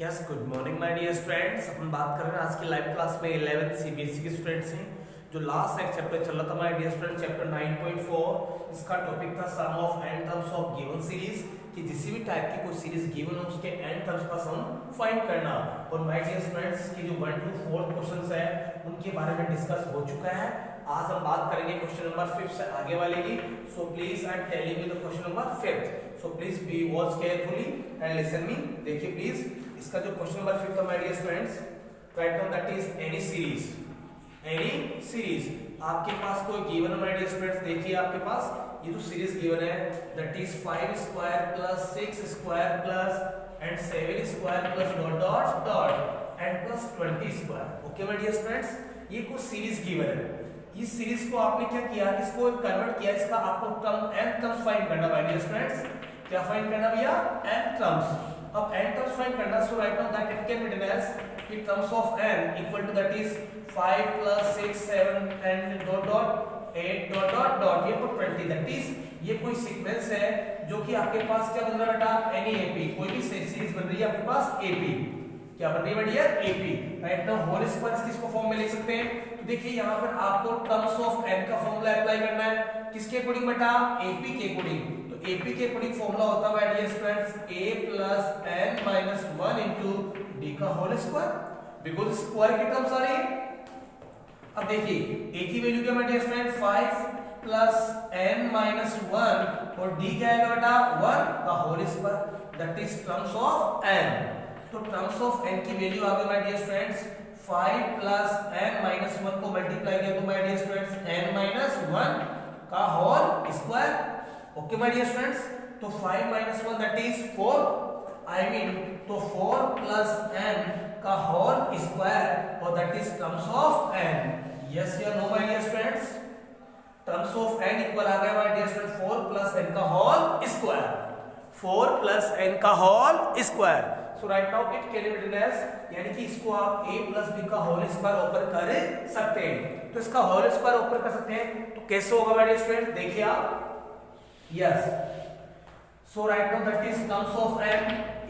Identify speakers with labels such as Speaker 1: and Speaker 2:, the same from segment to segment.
Speaker 1: Yes, good morning my dear students. अपन बात कर रहे हैं आज की लाइव क्लास में 11th सीबीएसई के स्टूडेंट्स हैं। जो लास्ट एक चैप्टर चल रहा था माय डियर स्टूडेंट, चैप्टर 9.4, इसका टॉपिक था sum of n terms of given series, कि किसी भी टाइप की कोई सीरीज गिवन हो उसके एन टर्म्स का सम फाइंड करना। और माय डियर स्टूडेंट्स की जो 1 to 4 क्वेश्चंस है उनके बारे में डिस्कस हो चुका है। आज हम बात करेंगे क्वेश्चन नंबर 5 से आगे वाले की। So please I am telling you the question number 5। So please be watch carefully and listen me. देखिए प्लीज, इसका जो क्वेश्चन नंबर 5 है my dear students, right now that is any series. Any series आपके पास कोई given है my dear students. देखिए आपके पास ये जो सीरीज गिवन है that is 5 square plus 6 square plus and 7 square plus dot dot dot and plus 20 square. Okay my dear students, ये कुछ सीरीज गिवन है। इस सीरीज को आपने क्या किया, इसको कन्वर्ट किया, इसका आपको टर्म एन टर्म्स फाइंड करना माय डियर स्टूडेंट्स। क्या फाइंड करना भैया? N terms. अब n terms find करना, so right now that it can be written as the terms of n equal to that is 5 plus 6 7 and dot dot 8 dot dot dot ये तो 20, that is ये कोई sequence है जो कि आपके पास क्या बन रहा है बेटा? NEAP। कोई भी सीरीज बन रही है आपके पास AP। क्या बन रही है बेटा? AP। Right now whole square किसको फॉर्म में लिख सकते हैं? तो देखिए यहाँ पर आपको टर्म्स ऑफ n का फॉर्मूला अप्लाई करना है। किसके अकॉर्डिंग बेटा? AP के अकॉर्डिंग। AP के अकॉर्डिंग फॉर्मूला होता है dear students a plus n minus 1 into d का होल स्क्वायर, बिकॉज़ स्क्वायर की टर्म्स आ रही है। अब देखिए a की वैल्यू क्या है dear students? 5 plus n minus 1 और d क्या आएगा बेटा? 1 का whole square, that is terms of n। तो टर्म्स ऑफ n की वैल्यू आ गई my dear students 5 plus n minus 1 को मल्टीप्लाई किया तो my dear students n minus 1 का whole square. Okay my dear students, तो 5 minus 1 that is 4, I mean तो 4 plus n का होल स्क्वायर और that is terms of n। yes या no my dear students? terms of n equal आ गया my dear students 4 plus n का whole square, 4 plus n का whole square. so right now it can be written as, यानी कि इसको आप a plus b का होल स्क्वायर ऊपर कर सकते हैं। तो इसका होल स्क्वायर ऊपर कर सकते हैं तो कैसे होगा my dear students? देखिए आप, yes, so right now that is terms of n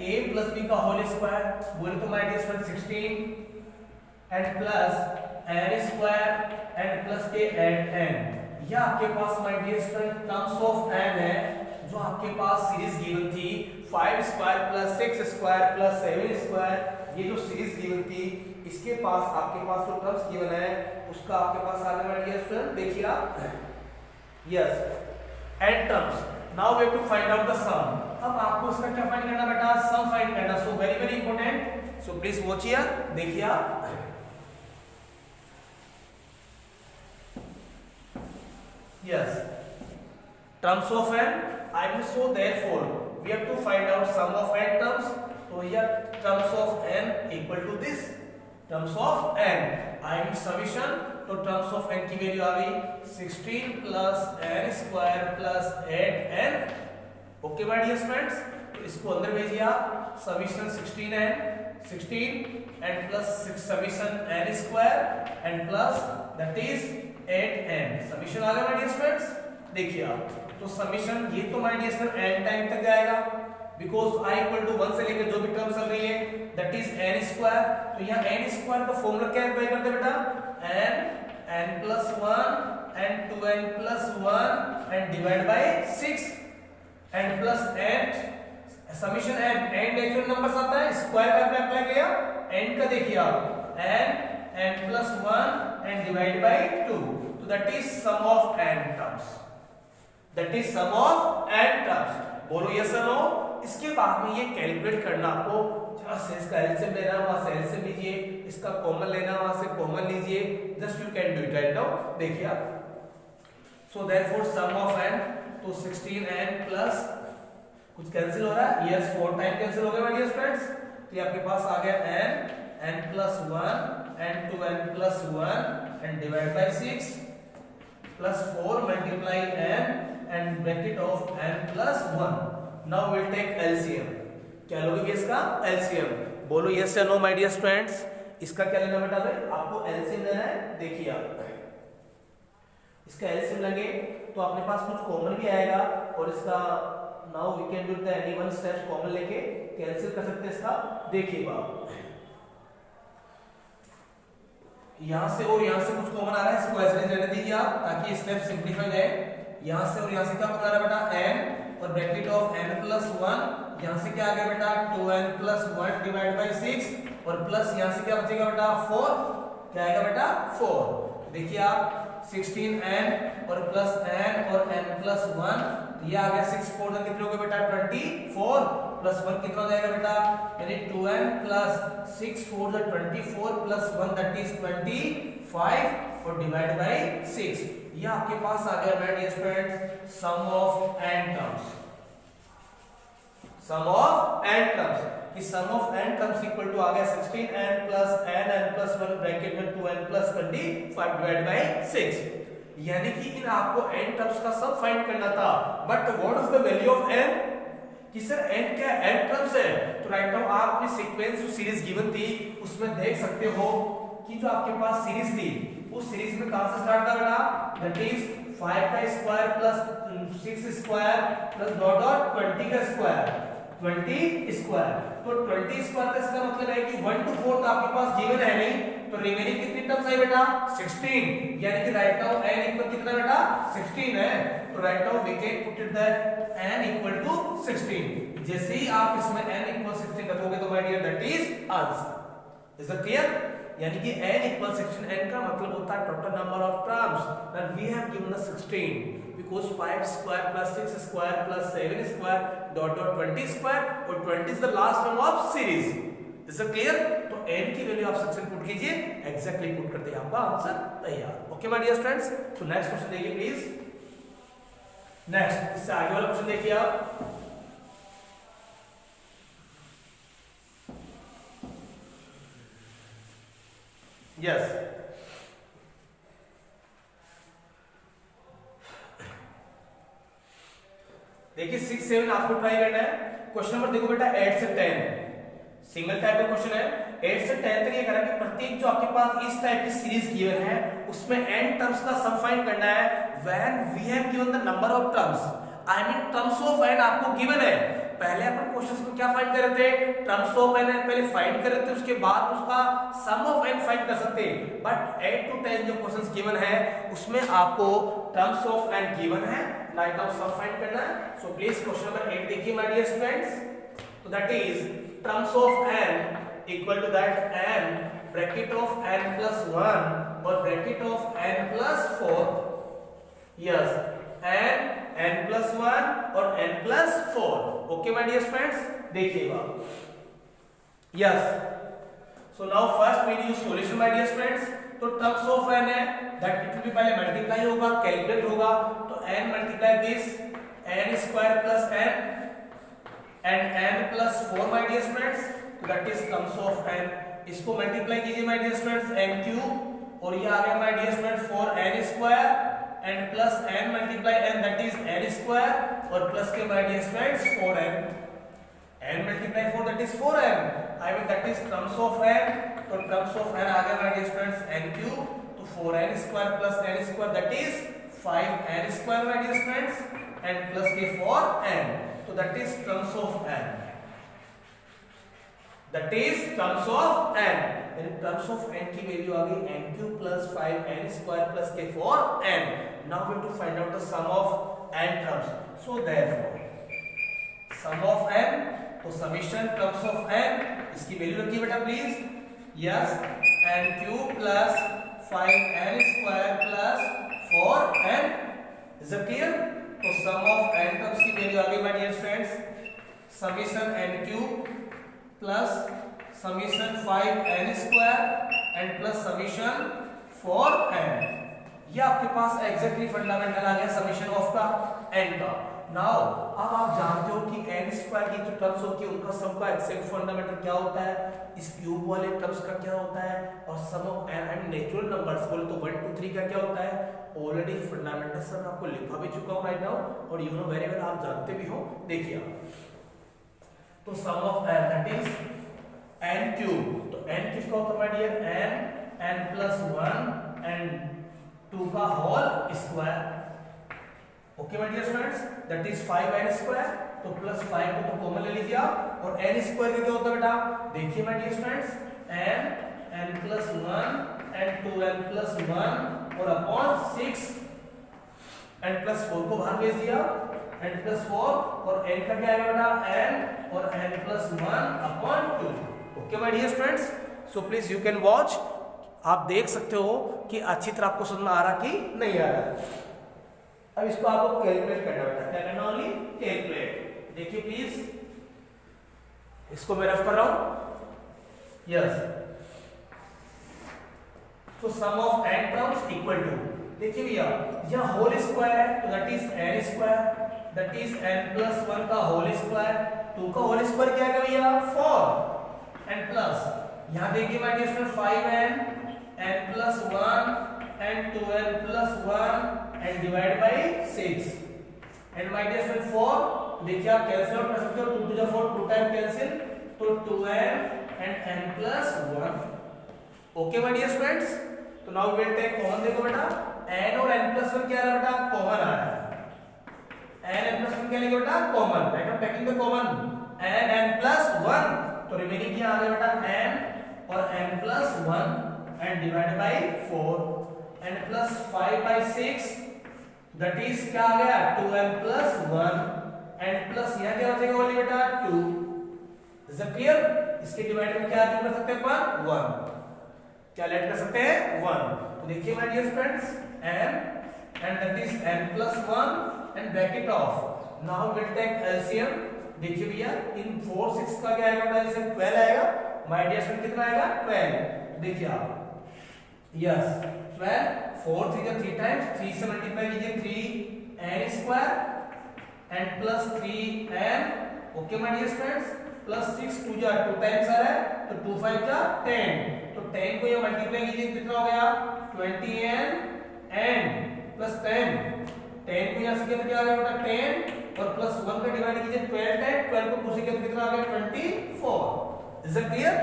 Speaker 1: a plus b का होल स्क्वायर, बोले तो my dear student 16 and plus n square and plus के and n। यह आपके पास my dear student terms of n है जो आपके पास series given थी 5 square plus 6 square plus 7 square. ये जो सीरीज गिवन थी इसके पास आपके पास जो टर्म्स गिवन है उसका आपके पास आ गया my dear student। देखिए आप, yes, n terms। now we have to find out the sum। अब आपको इसका क्या फाइंड करना बेटा? सम फाइंड करना। So very very important, so please watch here. देखिए आप, yes, terms of n I will so therefore we have to find out sum of n terms। तो here terms of n equal to this terms of n, I mean summation। तो terms of n की value आ गई 16 plus n square plus 8n। Okay my dear students, तो इसको अंदर भेजिए आप, summation 16 and plus 6 summation n square and plus that is 8n। Summation आ गया माय डियर स्टूडेंट्स। देखिए आप, तो समीशन ये तो my dear student n time तक जाएगा, बिकॉज i इक्वल टू 1 से लेकर जो भी टर्म चल रही है दैट इज n स्क्वायर। तो यहाँ n स्क्वायर का फॉर्मूला क्या अप्लाई करते हैं बेटा? n plus 1 and 2n plus 1 and divide by 6 n plus 8 summation n natural numbers आता है, स्क्वायर का अप्लाई किया n का। देखिए आप n plus 1 and divide by 2, तो that is sum of n terms, that is sum of n terms। बोलो yes or no? इसके बाद में ये कैलकुलेट करना आपको, जहां से इसका एलसीएम लेना वहां से एलसीएम लीजिए, इसका कॉमन लेना वहां से कॉमन लीजिए, just you can do it right now. देखिए आप, so therefore sum of n, तो 16n प्लस कुछ कैंसिल हो रहा है, यस 4 टाइम कैंसिल हो गया माय डियर स्टूडेंट्स। तो ये आपके पास आ गया n plus 1 and 2n plus 1 and divide by 6 plus 4 multiply n and bracket of n plus 1। now we'll take LCM। क्या लोगे इसका LCM? बोलो yes या no my dear students? इसका क्या लेना बेटा? आपको LCM लेना है। देखिए आप, इसका LCM लेंगे तो अपने पास कुछ कॉमन भी आएगा और इसका now we can do the any one steps common लेके कैंसिल कर सकते हैं इसका। देखिएगा यहां से और यहां से कुछ कॉमन आ रहा है, इसको ऐसे रहने दीजिए आप ताकि स्टेप सिंपलीफाई जाए। यहां से और यहां से क्या कॉमन आ रहा है बेटा n और ब्रैकेट ऑफ n प्लस 1, यहां से क्या आ गया बेटा 2n प्लस 1 डिवाइड बाय 6 और प्लस यहां से क्या बचेगा बेटा 4, क्या आएगा बेटा 4। देखिए आप 16n और प्लस n और n प्लस 1 ये आ गया 6 4 का कितने हो गए बेटा 24 प्लस 1 कितना हो जाएगा बेटा यानी 2n plus 6 4 the 24 plus 1 that is 25 और डिवाइड बाय 6। ये आपके पास आ गया my dear students sum of n terms, sum of n terms कि sum of n terms equal to आ गया 16n plus n plus 1 bracket में 2n प्लस 25 डिवाइड बाय 6। यानी कि इन आपको n टर्म्स का सम फाइंड करना था, but what is the value of n कि सर n क्या n टर्म्स है। तो राइट नाउ आप अपनी सीक्वेंस जो सीरीज गिवन थी उसमें देख सकते हो कि जो आपके पास सीरीज थी उस सीरीज में कहां से स्टार्ट कर रहा दैट इज 5 का square plus 6 square plus dot dot 20 का स्क्वायर 20 स्क्वायर। तो 20 स्क्वायर का इसका मतलब है कि 1 to 4 तो आपके पास गिवन है नहीं, तो रिमेनिंग कितनी टर्म्स है बेटा 16, यानी कि राइट नाउ n इक्वल कितना बेटा 16 है। तो right now we can put it that n equal to 16। जैसे ही आप इसमें n इक्वल 16 रखोगे तो my dear that is answer. Is it clear? यानी कि n इक्वल 16, n का मतलब होता है total number of terms that we have given the 16 because 5 square plus 6 square plus 7 square dot dot 20 square और 20 is the last term of series। Is it clear? तो n की value आप section put कीजिए, exactly put करते हैं आपका answer तैयार। Okay my dear students, तो नेक्स्ट क्वेश्चन देखिए प्लीज। नेक्स्ट इससे आगे वाला क्वेश्चन देखिए आप। यस देखिए 6 7 आपको ट्राई करना है। क्वेश्चन नंबर देखो बेटा 8 से 10 सिंगल टाइप का क्वेश्चन है। 8 से 10 तक ये कह रहा है कि प्रत्येक जो आपके पास इस टाइप की सीरीज गिवन है उसमें n टर्म्स का सम फाइंड करना है when we have given the number of terms. I mean terms of n आपको गिवन है। पहले अपन क्वेश्चंस में क्या फाइंड कर रहे थे टर्म्स ऑफ n पहले फाइंड कर रहे थे, उसके बाद उसका सम ऑफ n फाइंड कर सकते हैं। बट 8 to 10 जो क्वेश्चंस गिवन है उसमें आपको टर्म्स ऑफ n गिवन है, राइट नाउ सम फाइंड करना है। सो प्लीज क्वेश्चन नंबर 8 देखिए माय डियर स्टूडेंट्स। तो that is terms of n equal to that n bracket of n plus 1 और bracket of n plus 4। Yes n plus 1 और n plus 4। Okay my dear friends, देखिएगा। Yes so now first we use solution my dear friends. तो terms of n है that it will be पहले multiply होगा, calculate होगा। तो n multiply this n square plus n and n plus 4 my dear friends. तो that is terms of n। इसको multiply कीजिए my dear friends n cube और ये आ गया my dear friends 4n square and plus n multiply n that is n square और plus के my dear friends 4n n multiply 4 that is 4n। I mean that is terms of n। तो terms of n आ गया my dear friends n cube तो 4n square plus n square that is 5n square my dear friends and plus के 4n। तो that is terms of n, that is terms of n। यानी terms of n की value आ गई n cube plus 5n square plus के 4n। Now we have to find out the sum of n terms. So therefore sum of n, तो summation terms of n इसकी value रखिए बेटा please. Yes n cube plus 5n square plus 4n। Is it clear? तो sum of n terms की value आ गई my dear friends summation n cube plus summation 5n square and plus summation 4n। ये आपके पास exactly fundamental आ गया summation of का n का। नाउ अब आप जानते हो कि n स्क्वायर की जो टर्म्स होती है उनका सम का एग्जैक्ट फंडामेंटल क्या होता है, इस क्यूब वाले टर्म्स का क्या होता है, और sum of n and natural numbers बोले तो 1 2 3 का क्या होता है। ऑलरेडी फंडामेंटल सम आपको लिखवा भी चुका हूं राइट नाउ और यू नो वेरी वेल, आप जानते भी हो। देखिए तो sum of n that is n cube. तो n किसका होता है my dear n plus 1 and 2 का whole square. Okay my dear friends that is 5n square तो +5 को तो कॉमन ले लीजिए आप, और n स्क्वायर का क्या होता है बेटा, देखिए my dear students, n+1 and 2n+1 और अपॉन 6 n+4 को बाहर भेज दिया, n+4 और n का क्या आएगा बेटा, n और n+1 upon 2। Okay my dear students, so please you can watch, आप देख सकते हो कि अच्छी तरह आपको समझ में आ रहा कि नहीं आ रहा। अब इसको आपको कैलकुलेट करना बेटा, क्या करना, ओनली कैलकुलेट। देखिए प्लीज, इसको मैं रफ कर रहा हूं, यस। तो sum of n terms equal to, देखिए भैया यह होल स्क्वायर है तो that is n square, that is n+1 का होल स्क्वायर, 2 का होल स्क्वायर क्या है भैया 4, एंड प्लस यहां देखिए my dear student 5n n+1 and 2n+1 and divide by 6 and my dear student 4, देखिए आप कैंसिल आउट कर सकते हो, 2 to the 4 2 टाइम कैंसिल, तो 2n and n+1। Okay my dear students, तो now we will take common, देखो बेटा n और n+1 क्या आ रहा है बेटा, कॉमन आ रहा है, n n+1 क्या लेंगे बेटा, कॉमन, राइट, हम taking the common n n+1, तो रिमेनिंग क्या आ गया बेटा n और n+1 and divide by 4 and plus 5 by 6, that is क्या आ गया 2n+1 and plus यहाँ क्या बचेगा ओनली बेटा 2। Is it clear? इसके डिवाइड में क्या कर सकते हैं अपन 1, क्या लेट कर सकते हैं 1। तो देखिए my dear friends n and that is n+1 and bracket off, now we'll take LCM। देखिए भैया इन 4 6 का क्या आएगा बेटा, इससे 12 आएगा, माय डियर फ्रेंड कितना आएगा 12। देखिए आप यस 12, 4 3 3 टाइम्स, 3 से मल्टीप्लाई कीजिए 3n square and plus 3n, okay my dear friends, plus 6 2 जा 2 टाइम्स आ रहा है तो 2 5 जा 10, तो 10 को ये मल्टीप्लाई कीजिए कितना हो गया 20n एंड प्लस 10, 10 को यहां से कितना क्या आ गया बेटा 10 और प्लस 1 का डिवाइड कीजिए 12 टाइम, 12 को 2 से कितना आ गया 24। Is it clear?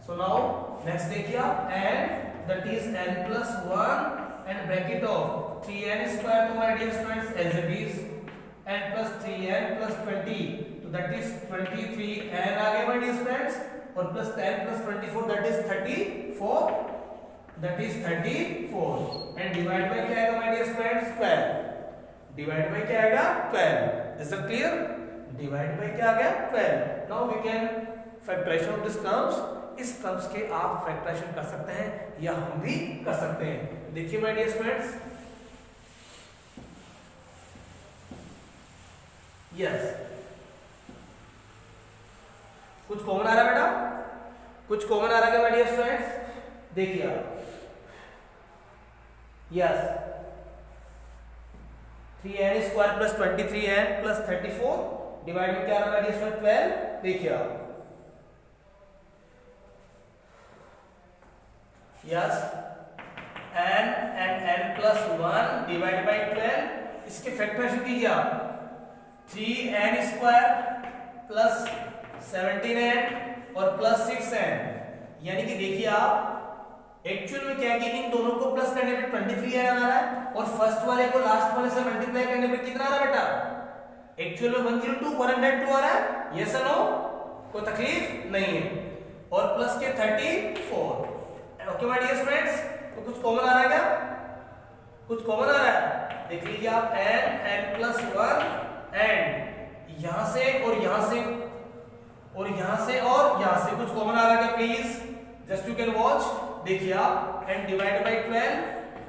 Speaker 1: So now next देखिए आप n that is n+1 and bracket of 3n square to my dear students as it is n plus 3n plus 20, so that is 23n आ गया my dear students, और plus 10 plus 24 that is 34, that is 34 and divide by क्या आएगा my dear students 12, divide by क्या आएगा 12। is it clear? divide by क्या आ गया 12। now we can factorization of these terms, इस terms के आप फैक्टराइजेशन कर सकते हैं या हम भी कर सकते हैं। देखिए माय डियर स्टूडेंट्स, यस कुछ कॉमन आ रहा है बेटा, कुछ कॉमन आ रहा है माय डियर स्टूडेंट्स, देखिए आप yes 3n square plus 23n plus 34 divide में क्या आ रहा है माय डियर स्टूडेंट 12। देखिए आप yes n and n+1 divide by 12, इसके फैक्टराइजेशन कीजिए आप 3n स्क्वायर प्लस 17n और प्लस 6n, यानी कि देखिए आप एक्चुअल में क्या है कि इन दोनों को प्लस करने पे 23n आ रहा है और फर्स्ट वाले को लास्ट वाले से मल्टीप्लाई करने पे कितना आ रहा है बेटा, एक्चुअल में 102 102 आ रहा है, यस और नो, कोई तकलीफ नहीं है, और प्लस के 34। ओके माय डियर स्टूडेंट्स, तो कुछ कॉमन आ रहा है क्या, कुछ कॉमन आ रहा है, देख लीजिए आप n n+1 एंड यहां से और यहां से और यहां से और यहां से कुछ कॉमन आ रहा है क्या, please just you can watch. देखिए आप n डिवाइड बाय 12,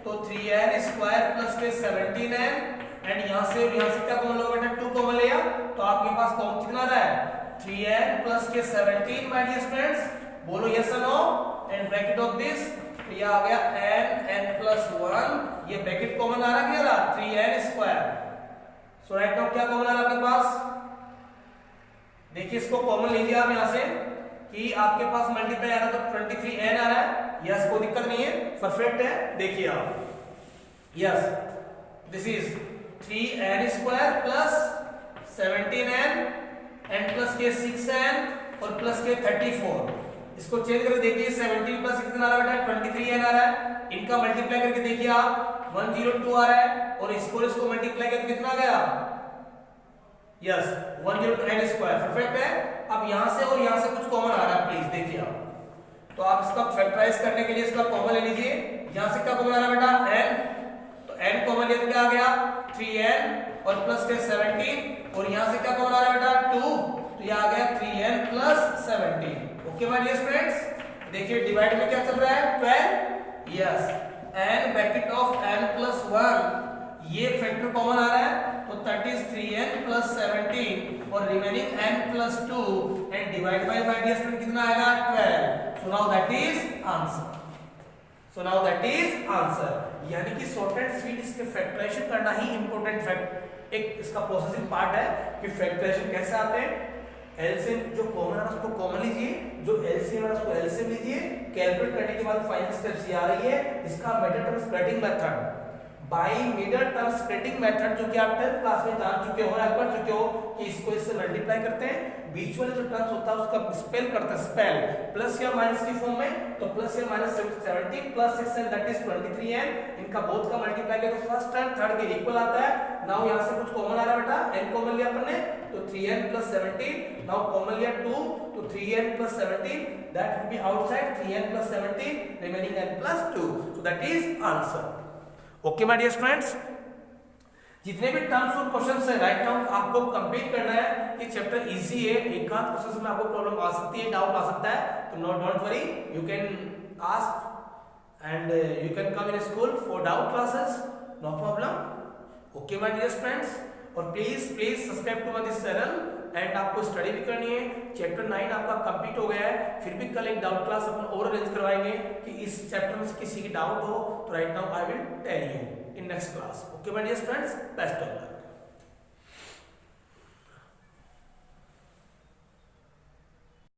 Speaker 1: तो 3n स्क्वायर प्लस के 17n एंड यहां से और यहां से क्या कॉमन लोगे बेटा 2 कॉमन लिया, तो आपके पास कॉमन कितना आ रहा है 3n प्लस के 17 माय डियर स्टूडेंट्स, बोलो यस और no, and bracket of this, तो ये आ गया n n+1, ये ब्रैकेट कॉमन आ रहा है 3n स्क्वायर। सो राइट नाउ क्या कॉमन आ रहा है आपके पास, देखिए इसको कॉमन लीजिए आप यहां से कि आपके पास मल्टीप्लाई आ रहा है तो 23n आ रहा है, यस कोई दिक्कत नहीं है, परफेक्ट है। देखिए आप yes this is 3n square plus 17n and plus के 6n और प्लस के 34, इसको चेंज करके देखिए 17 प्लस कितना आ रहा है बेटा 23n आ रहा है, इनका मल्टीप्लाई करके देखिए आप 102 आ रहा है और इसको मल्टीप्लाई करके कितना आ गया यस 102n स्क्वायर परफेक्ट है। अब यहां से और यहां से कुछ कॉमन आ रहा है, प्लीज देखिए आप। तो आप इसका फैक्टराइज करने के लिए इसका कॉमन ले लीजिए। यहां से क्या कॉमन आ रहा है बेटा n, तो n कॉमन लेते क्या आ गया 3n और प्लस के 17 और यहां से क्या कॉमन आ रहा है बेटा 2, तो ये आ गया 3n plus 17। Okay my dear students, देखिए डिवाइड में क्या चल रहा है 12, yes n bracket of n plus 1 ये फैक्टर कॉमन आ रहा है, तो दैट इज 3n प्लस 17 और remaining n plus 2 and divide by my dear student कितना आएगा 12। So now that is answer, so now that is answer. यानी कि short and sweet इसके फैक्टराइजेशन करना ही इंपॉर्टेंट फैक्ट एक इसका प्रोसेसिंग पार्ट है कि फैक्टराइजेशन कैसे आते हैं। एलसीएम जो कॉमन है उसको कॉमन लीजिए, जो एलसीएम है उसको एलसीएम लीजिए, कैलकुलेट करने के बाद फाइनल स्टेप्स ये आ रही है। इसका middle term splitting method, by middle term splitting method जो कि आप 10th क्लास में जान चुके हो या पढ़ चुके हो कि इसको इससे मल्टीप्लाई करते हैं, बीच वाले जो टर्म्स होता है उसका स्पेल करते हैं, स्पेल प्लस या माइनस की फॉर्म में, तो प्लस या minus 17 plus 6 that is 23n, इनका बोथ का मल्टीप्लाई किया तो फर्स्ट एंड थर्ड के इक्वल आता है। नाउ यहां से कुछ कॉमन आ रहा है बेटा, n कॉमन लिया अपन ने तो 3n प्लस 17, नाउ कॉमन लिया 2 तो 3n plus 17 that will be outside 3n plus 17 remaining n plus 2, so that is answer. Okay my dear students, जितने भी टर्म्स और क्वेश्चंस है राइट नाउ आपको कंप्लीट करना है। ये चैप्टर इजी है, एक आध क्वेश्चंस में आपको प्रॉब्लम आ सकती है, डाउट आ सकता है, तो no don't worry, you can ask and you can come in school for doubt classes, no problem. Okay my dear students, और please subscribe to my this channel and आपको study भी करनी है। चैप्टर 9 आपका complete हो गया है, फिर भी कल एक डाउट क्लास अपन और अरेंज करवाएंगे कि इस चैप्टर में किसी की डाउट हो तो right now I will tell you in next class. Okay my dear students, best of luck.